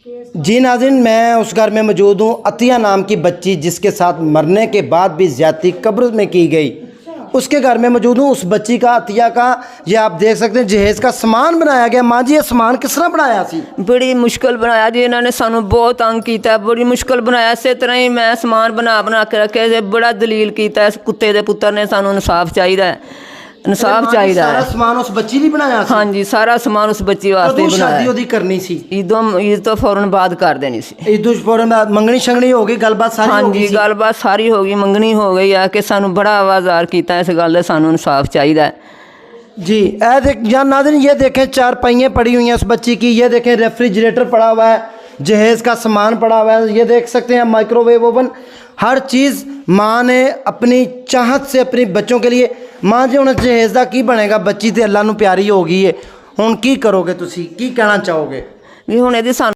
जी नाज़रीन, मैं उस घर में मौजूद हूँ। अतिया नाम की बच्ची जिसके साथ मरने के बाद भी ज़्यादती कब्र में की गई, उसके घर में मौजूद हूँ। उस बच्ची का, अतिया का, ये आप देख सकते हैं जहेज़ का सामान बनाया गया। माँ जी, ये सामान किस तरह बनाया सी? बड़ी मुश्किल बनाया जी, इन्होंने सानू बहुत तंग किया, बड़ी मुश्किल बनाया। इस तरह ही मैं समान बना के रखे, बड़ा दलील किया। इस कुत्ते के पुत्र ने सानू इंसाफ चाहिए, इंसाफ चाहिए। सारा सामान उस बच्ची ने बनाया सी? हाँ जी, सारा समान उस बच्ची वास्ते कदों शादी बनाया। ओदी करनी सी? ईद तो फौरन बाद कर देनी सी। ईद तो फौरन बाद मंगनी शंगनी हो गई, गलबात सारी हाँ हो जी, गई सी? गलबात सारी हो गई, मंगनी हो गई है कि सानू बड़ा आवाज़ार किया इस गल, सानू इंसाफ चाहिए जी। ए देख जान नाज़रीन, ये देखें चार पहियाँ पड़ी हुई हैं उस बच्ची की। ये देखें रेफ्रिजरेटर पड़ा हुआ है, जहेज़ का सामान पड़ा हुआ है। ये देख सकते हैं माइक्रोवेव ओवन, हर चीज़ माँ ने अपनी चाहत से अपने बच्चों के लिए। माँ जी, हुण जहेज़ दा की बनेगा? बच्ची तो अल्लाह नू प्यारी हो गई है, हुण की करोगे तुसी, की कहना चाहोगे? भी हुण इहदी